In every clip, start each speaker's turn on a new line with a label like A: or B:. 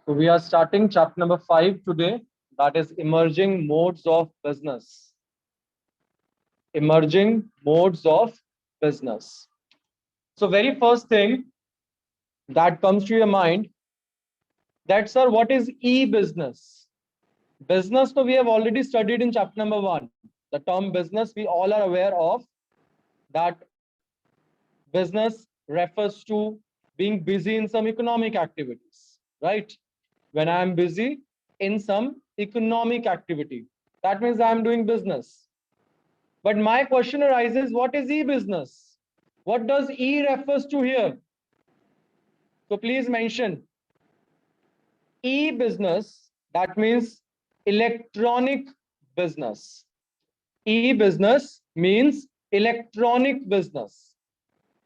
A: So we are starting chapter number 5 today, that is emerging modes of business. Emerging modes of business. So very first thing that comes to your mind, that sir, what is e-business? Business, so we have already studied in chapter number 1. The term business, we all are aware of that business refers to being busy in some economic activities, right? When I am busy in some economic activity, that means I am doing business. But my question arises, what is e-business? What does e refers to here? So please mention e-business, that means electronic business. E-business means electronic business.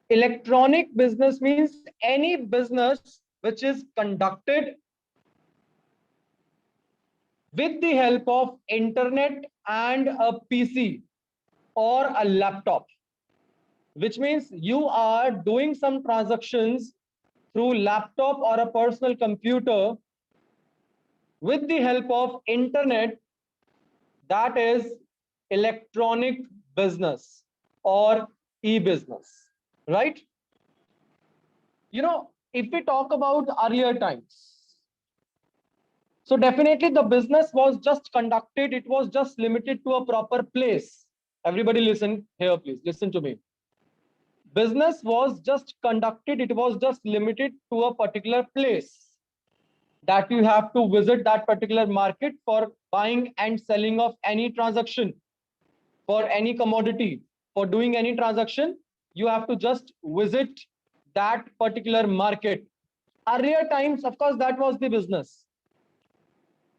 A: Electronic business means any business which is conducted with the help of internet and a PC or a laptop, which means you are doing some transactions through laptop or a personal computer with the help of internet. That is electronic business or e-business, right? If we talk about earlier times, so definitely the business was just conducted, it was just limited to a proper place. Everybody listen here, please. Listen to me. Business was just conducted, it was just limited to a particular place, that you have to visit that particular market for buying and selling of any transaction, for any commodity, for doing any transaction, you have to just visit that particular market. Earlier times, of course, that was the business.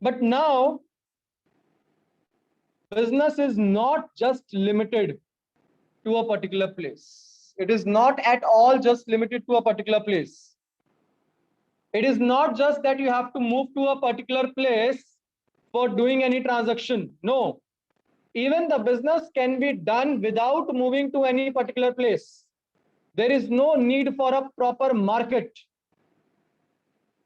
A: But now, business is not just limited to a particular place. It is not at all just limited to a particular place. It is not just that you have to move to a particular place for doing any transaction. No, even the business can be done without moving to any particular place. There is no need for a proper market.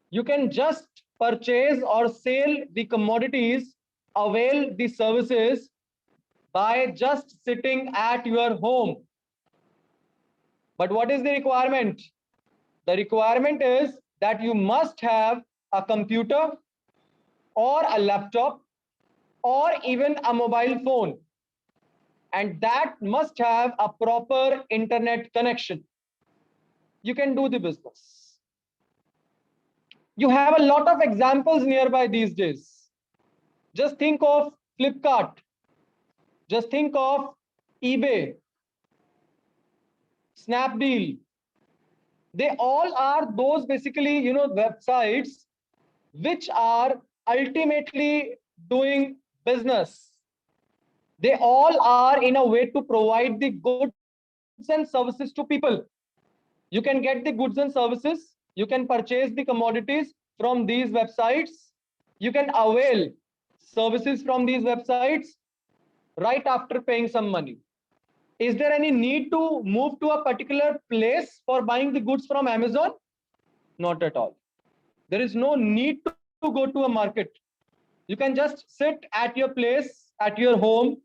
A: You can just purchase or sell the commodities, avail the services by just sitting at your home. But what is the requirement? The requirement is that you must have a computer or a laptop or even a mobile phone, and that must have a proper internet connection. You can do the business. You have a lot of examples nearby these days. Just think of Flipkart. Just think of eBay, Snapdeal. They all are those basically, websites which are ultimately doing business. They all are in a way to provide the goods and services to people. You can get the goods and services, you can purchase the commodities from these websites, you can avail services from these websites right after paying some money. Is there any need to move to a particular place for buying the goods from Amazon? Not at all. There is no need to go to a market. You can just sit at your place, at your home,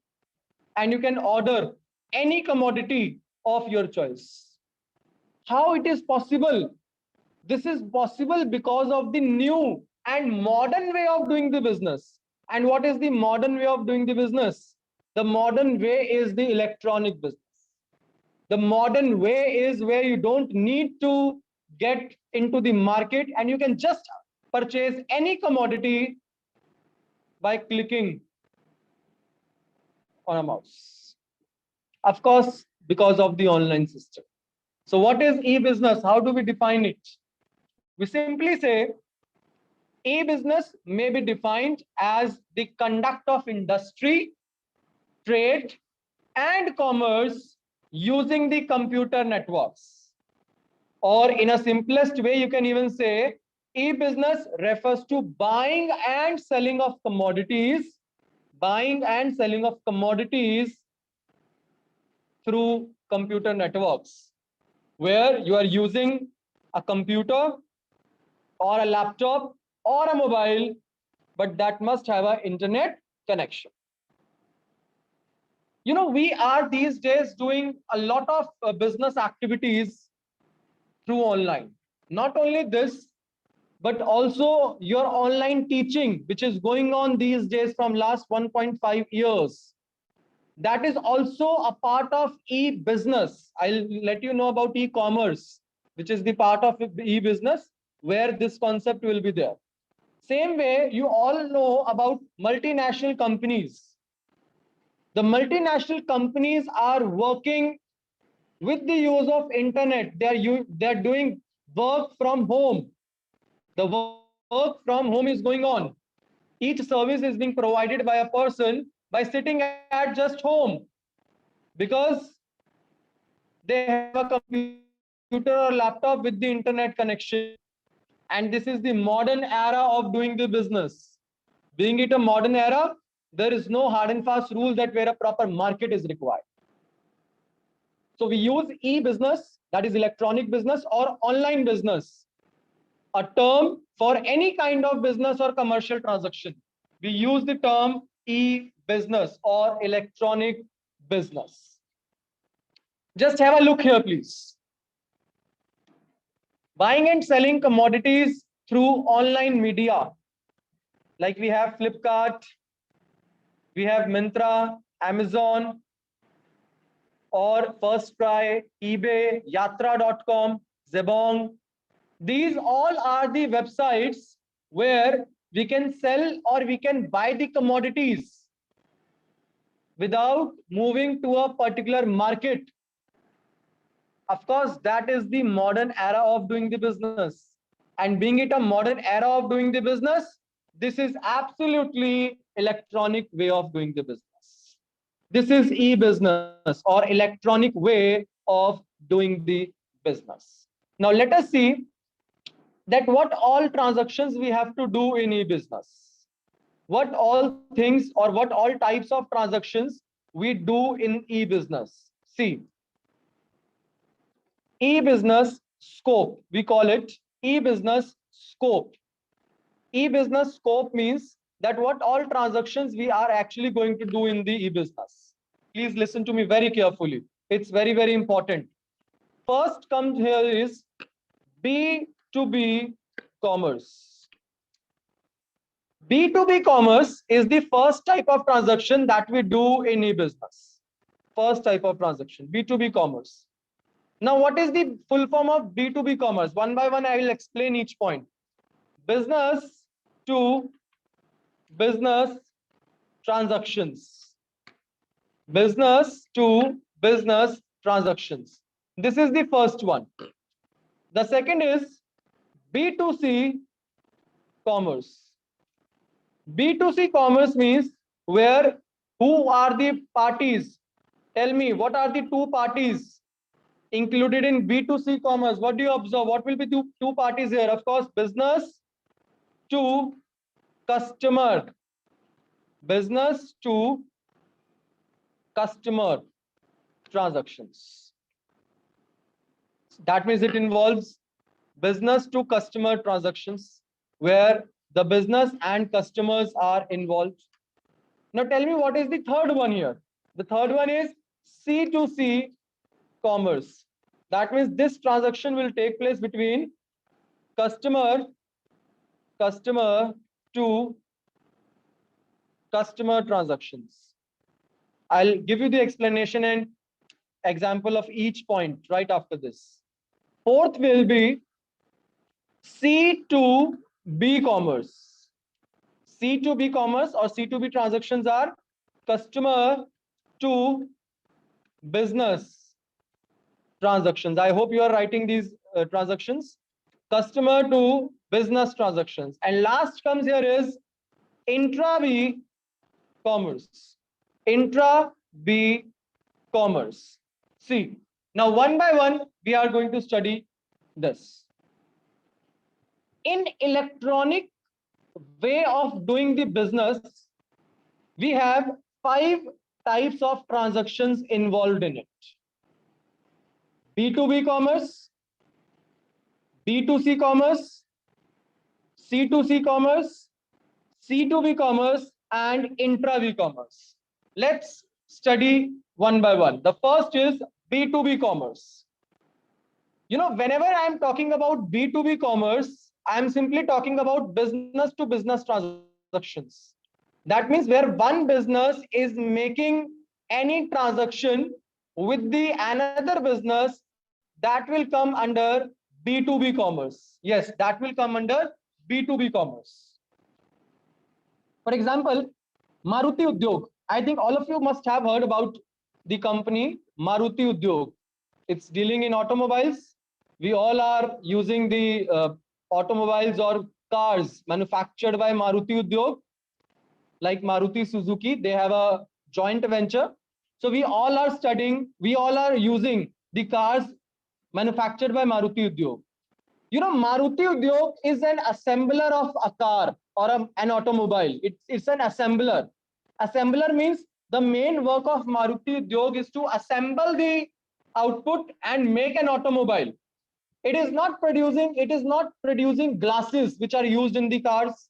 A: and you can order any commodity of your choice. How it is possible? This is possible because of the new and modern way of doing the business. And what is the modern way of doing the business? The modern way is the electronic business. The modern way is where you don't need to get into the market and you can just purchase any commodity by clicking on a mouse. Of course, because of the online system. So what is e-business? How do we define it? We simply say e-business may be defined as the conduct of industry, trade, and commerce using the computer networks. Or in a simplest way, you can even say e-business refers to buying and selling of commodities, buying and selling of commodities through computer networks, where you are using a computer or a laptop or a mobile, but that must have an internet connection. You know, we are these days doing a lot of business activities through online. Not only this, but also your online teaching, which is going on these days from last 1.5 years. That is also a part of e-business. I'll let you know about e-commerce, which is the part of e-business where this concept will be there. Same way, you all know about multinational companies. The multinational companies are working with the use of internet. They're doing work from home. The work from home is going on. Each service is being provided by a person by sitting at just home, because they have a computer or laptop with the internet connection. And this is the modern era of doing the business. Being it a modern era, there is no hard and fast rule that where a proper market is required. So we use e-business, that is electronic business or online business, a term for any kind of business or commercial transaction. We use the term e-business or electronic business. Just have a look here, please. Buying and selling commodities through online media. Like we have Flipkart, we have Myntra, Amazon, or FirstCry, eBay, Yatra.com, Zebong. These all are the websites where we can sell or we can buy the commodities without moving to a particular market. Of course, that is the modern era of doing the business. And being it a modern era of doing the business, this is absolutely electronic way of doing the business. This is e-business or electronic way of doing the business. Now let us see that what all transactions we have to do in e-business. What all things or what all types of transactions we do in e-business. See, e-business scope, we call it e-business scope. E-business scope means that what all transactions we are actually going to do in the e-business. Please listen to me very carefully. It's very, very important. First comes here is B2B commerce. B2B commerce is the first type of transaction that we do in e-business. First type of transaction, B2B commerce. Now, what is the full form of B2B commerce? One by one, I will explain each point. Business to business transactions. Business to business transactions. This is the first one. The second is B2C commerce. B2C commerce means where, who are the parties? Tell me, what are the two parties included in B2C commerce? What do you observe? What will be two parties here? Of course, business to customer. Business to customer transactions. That means it involves business to customer transactions where the business and customers are involved. Now tell me, what is the third one here? The third one is C2C commerce. That means this transaction will take place between customer to customer transactions. I'll give you the explanation and example of each point right after this. Fourth will be C2B commerce. C2B commerce or C2B transactions are customer to business transactions. I hope you are writing these transactions. Customer to business transactions. And last comes here is intra-B commerce. Intra-B commerce. See, now one by one, we are going to study this. In electronic way of doing the business, we have 5 types of transactions involved in it. B2B commerce, B2C commerce, C2C commerce, C2B commerce, and intra-B commerce. Let's study one by one. The first is B2B commerce. You know, whenever I'm talking about B2B commerce, I'm simply talking about business to business transactions. That means where one business is making any transaction with the another business, that will come under B2B commerce. Yes, that will come under B2B commerce. For example, Maruti Udyog. I think all of you must have heard about the company Maruti Udyog. It's dealing in automobiles. We all are using the automobiles or cars manufactured by Maruti Udyog, like Maruti Suzuki. They have a joint venture. So we all are studying, we all are using the cars manufactured by Maruti Udyog. You know, Maruti Udyog is an assembler of a car or an automobile. It's an assembler. Assembler means the main work of Maruti Udyog is to assemble the output and make an automobile. It is not producing glasses which are used in the cars.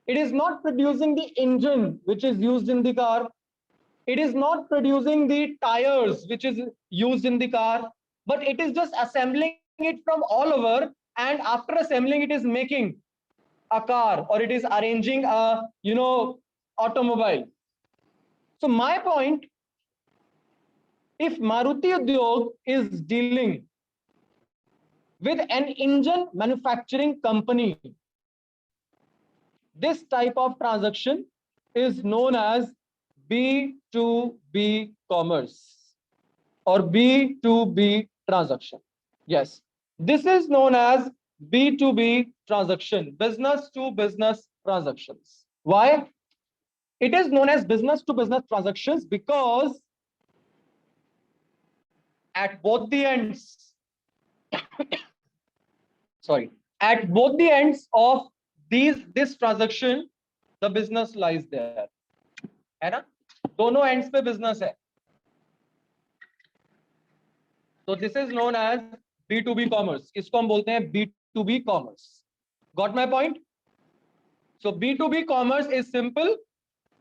A: It is not producing the engine which is used in the car. It is not producing the tires which is used in the car, but it is just assembling it from all over, and after assembling it is making a car, or it is arranging a automobile. So my point, if Maruti Udyog is dealing with an engine manufacturing company, this type of transaction is known as B2B commerce or B2B transaction. Yes, this is known as B2B transaction, business to business transactions. Why? It is known as business to business transactions because at both the ends, sorry, at both the ends of this transaction, the business lies there. है ना? दोनों ends पे business है. So this is known as B2B commerce. इसको हम बोलते हैं B2B commerce. Got my point? So B2B commerce is simple,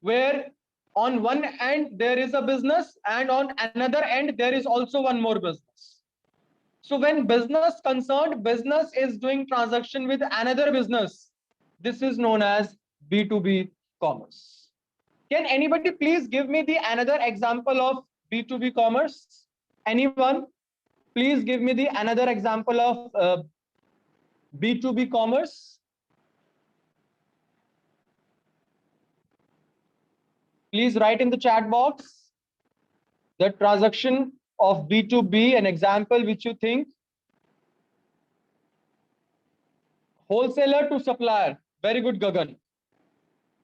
A: where on one end there is a business and on another end there is also one more business. So when business concerned, business is doing transaction with another business. This is known as B2B commerce. Can anybody please give me the another example of B2B commerce? Anyone? Please give me the another example of B2B commerce. Please write in the chat box the transaction of B2B, an example which you think. Wholesaler to supplier. Very good, Gagan.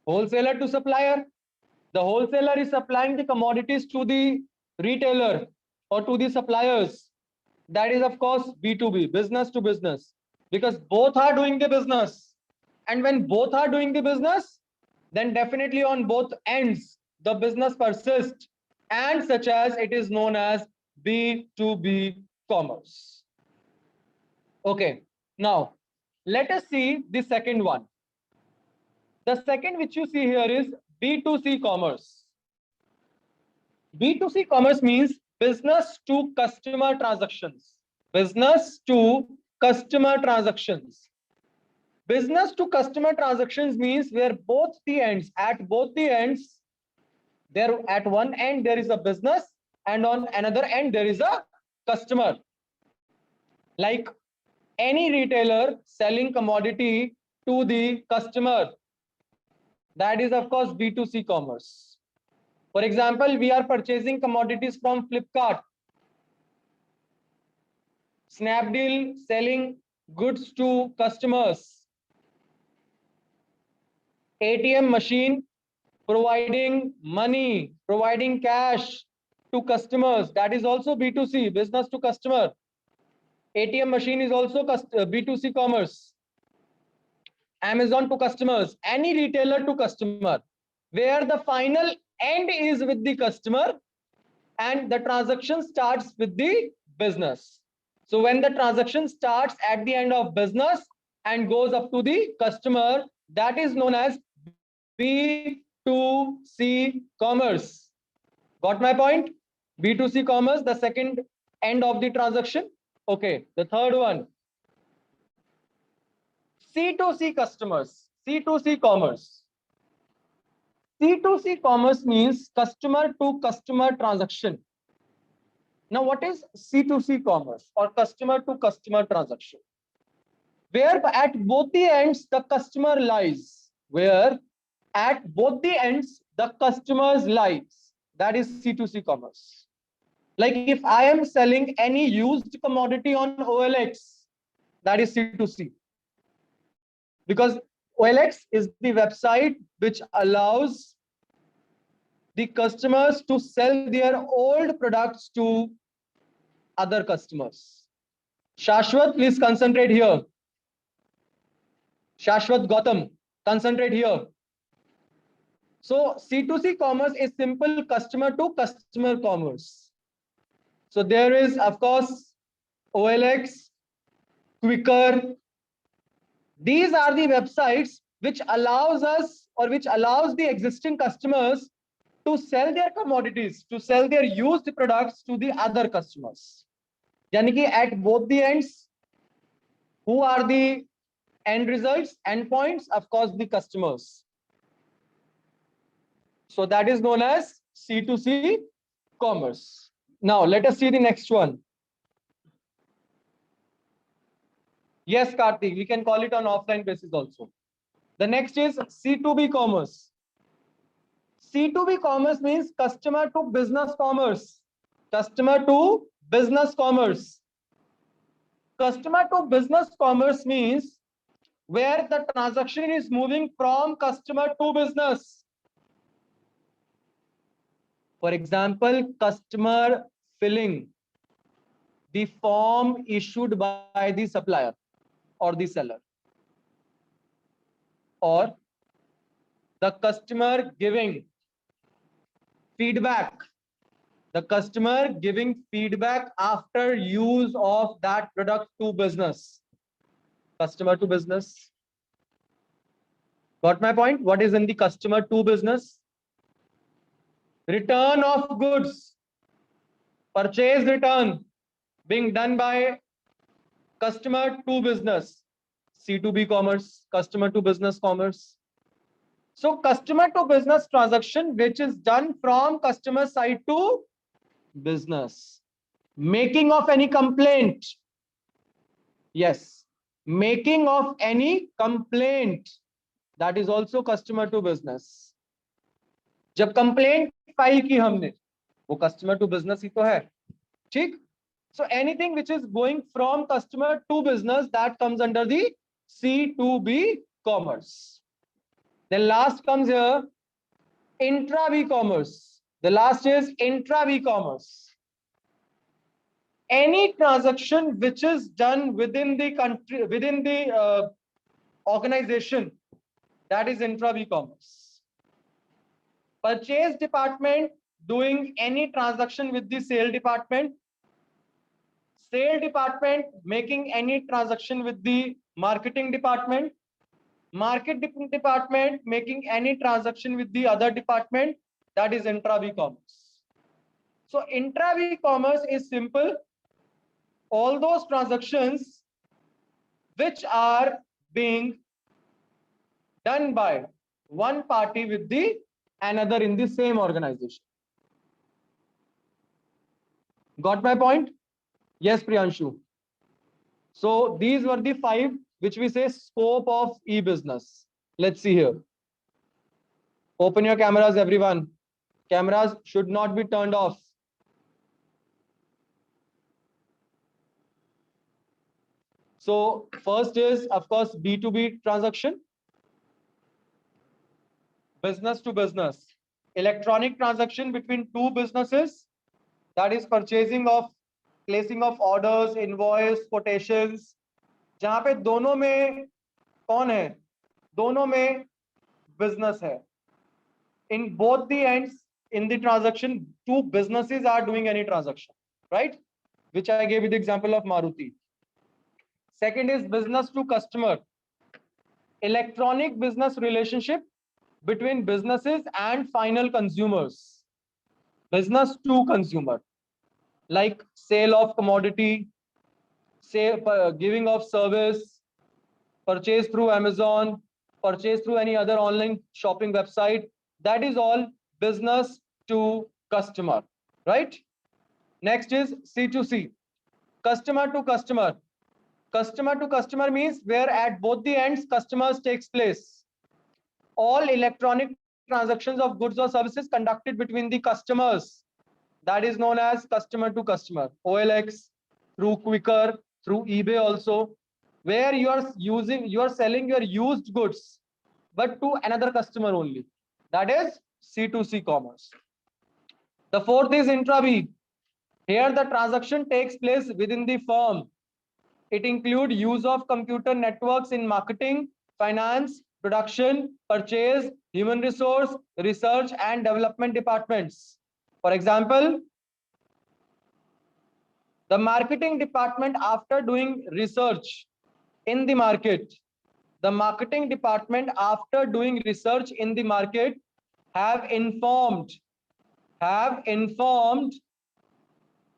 A: Wholesaler to supplier. The wholesaler is supplying the commodities to the retailer or to the suppliers. That is, of course, B2B, business to business, because both are doing the business. And when both are doing the business, then definitely on both ends, the business persists, and such as it is known as B2B commerce. Okay, now let us see the second one. The second which you see here is B2C commerce. B2C commerce means business to customer transactions. Business to customer transactions. Business to customer transactions means where both the ends, at both the ends, there at one end there is a business and on another end there is a customer. Like any retailer selling commodity to the customer, that is of course B2C commerce. For example, we are purchasing commodities from Flipkart. Snapdeal selling goods to customers. ATM machine providing money, providing cash to customers. That is also B2C, business to customer. ATM machine is also B2C commerce. Amazon to customers, any retailer to customer, where the final end is with the customer and the transaction starts with the business. So when the transaction starts at the end of business, and goes up to the customer. That is known as B2C commerce. Got my point? B2C commerce, the second end of the transaction. Okay, the third one, C2C customers, C2C commerce. C2C commerce means customer to customer transaction. Now, what is C2C commerce or customer to customer transaction? Where at both the ends the customer lies. Where at both the ends the customer's lies. That is C2C commerce. Like if I am selling any used commodity on OLX, that is C2C. Because OLX is the website which allows the customers to sell their old products to other customers. Shashwat, please concentrate here. Shashwat Gautam, concentrate here. So C2C commerce is simple customer to customer commerce. So there is, of course, OLX, Quicker. These are the websites which allows us or which allows the existing customers to sell their commodities, to sell their used products to the other customers. Yani ki at both the ends, who are the end results, endpoints? Of course, the customers. So that is known as C2C commerce. Now let us see the next one. Yes, Karthik, we can call it on offline basis also. The next is C2B commerce. C2B commerce means customer to business commerce. Customer to business commerce. Customer to business commerce means where the transaction is moving from customer to business. For example, customer filling the form issued by the supplier or the seller, or the customer giving feedback, the customer giving feedback after use of that product to business. Customer to business. Got my point? What is in the customer to business? Return of goods, purchase return being done by customer to business. C2B commerce, customer to business commerce. So customer to business transaction which is done from customer side to business. Making of any complaint. Yes, making of any complaint, that is also customer to business. जब complaint file की हमने, वो customer to business ही तो है, ठीक? So anything which is going from customer to business, that comes under the C2B commerce. Then last comes here intra-B commerce. The last is intra-B commerce. Any transaction which is done within the country, within the organization, that is intra-B commerce. Purchase department doing any transaction with the sale department. Sale department making any transaction with the marketing department. Market department making any transaction with the other department. That is intra-B commerce. So intra-B commerce is simple. All those transactions which are being done by one party with the another in the same organization. Got my point? Yes, Priyanshu. So these were the 5 which we say scope of e-business. Let's see here. Open your cameras, everyone. Cameras should not be turned off. So first is, of course, B2B transaction. Business to business. Electronic transaction between two businesses. That is purchasing of, placing of orders, invoice, quotations. जहां पे दोनों में कौन है? दोनों में business है. In both the ends in the transaction, two businesses are doing any transaction, right? Which I gave you the example of Maruti. Second is business to customer. electronic business relationship between businesses and final consumers, business to consumer, like sale of commodity, giving of service, purchase through Amazon, purchase through any other online shopping website. That is all business to customer, right? Next is C2C, customer to customer. Customer to customer means where at both the ends customers takes place. All electronic transactions of goods or services conducted between the customers, that is known as customer to customer. OLX, through Quicker, through eBay also, where you are selling your used goods, but to another customer only. That is C2C commerce. The fourth is intra-B. Here the transaction takes place within the firm. It includes use of computer networks in marketing, finance, production, purchase, human resource, research, and development departments. For example, the marketing department, after doing research in the market, the marketing department, after doing research in the market, have informed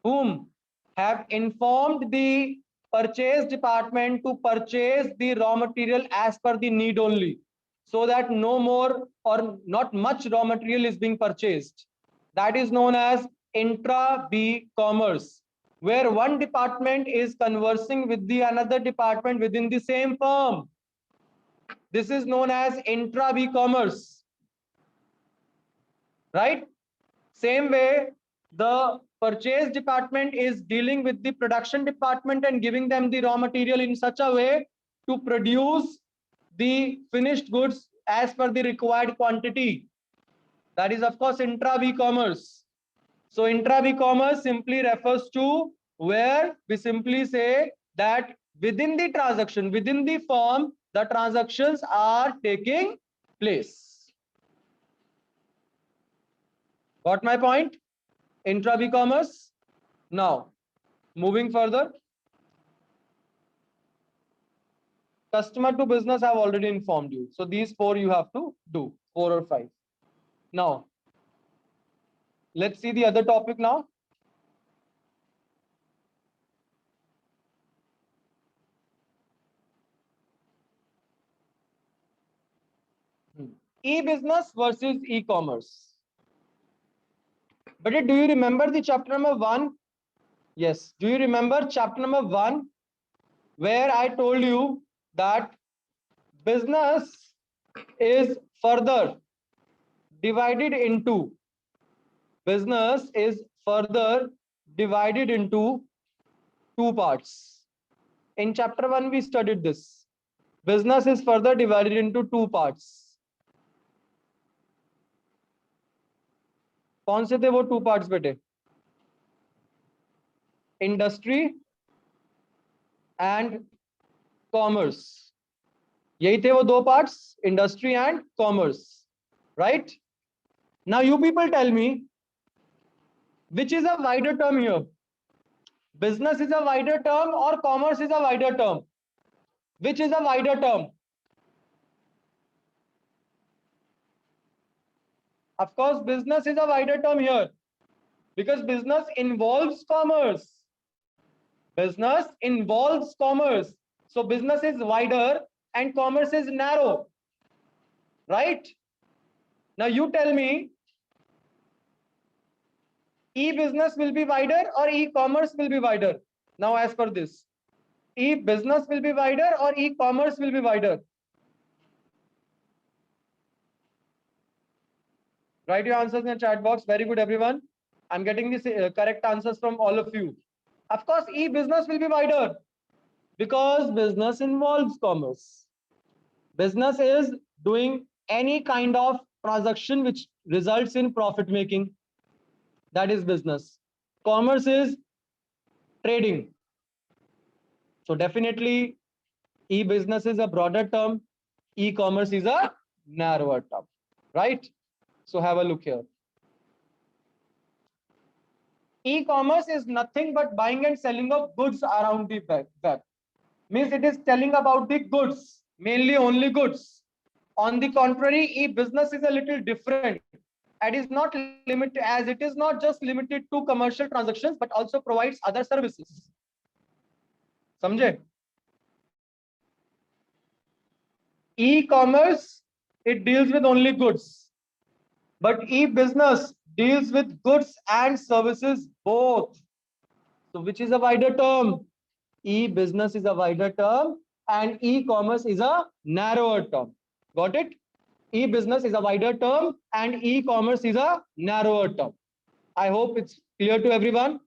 A: whom? Have informed the purchase department to purchase the raw material as per the need only, so that no more or not much raw material is being purchased. That is known as intra-B commerce, where one department is conversing with the another department within the same firm. This is known as intra-B commerce, right? Same way, the purchase department is dealing with the production department and giving them the raw material in such a way to produce the finished goods as per the required quantity. That is, of course, intra-B commerce. So intra-B commerce simply refers to where we simply say that within the transaction, within the firm, the transactions are taking place. Got my point? Intra-B commerce. Now, moving further, customer to business, I've already informed you. So these four you have to do, 4 or 5. Now, let's see the other topic now. E-business versus e-commerce. But do you remember the chapter number 1? Yes. Do you remember chapter number 1, where I told you that business is further divided into two parts. In chapter 1, we studied this. Business is further divided into two parts. कौन से थे वो two parts बेटे? Industry and commerce. यही थे वो दो parts, industry and commerce, right? Now you people tell me, which is a wider term here? Business is a wider term or commerce is a wider term? Which is a wider term? Of course, business is a wider term here, because business involves commerce. Business involves commerce. So business is wider and commerce is narrow, right? Now you tell me, e-business will be wider or e-commerce will be wider? Now as per this, e-business will be wider or e-commerce will be wider? Write your answers in the chat box. Very good, everyone. I'm getting the correct answers from all of you. Of course, e-business will be wider because business involves commerce. Business is doing any kind of transaction which results in profit making. That is business. Commerce is trading. So definitely e-business is a broader term. E-commerce is a narrower term, right? So have a look here. E-commerce is nothing but buying and selling of goods around the web. Means it is telling about the goods, mainly only goods. On the contrary, e-business is a little different and is not limited, as it is not just limited to commercial transactions, but also provides other services. समझे? E-commerce, it deals with only goods, but e-business deals with goods and services both. So which is a wider term? E-business is a wider term and e-commerce is a narrower term. Got it? E-business is a wider term and e-commerce is a narrower term. I hope it's clear to everyone.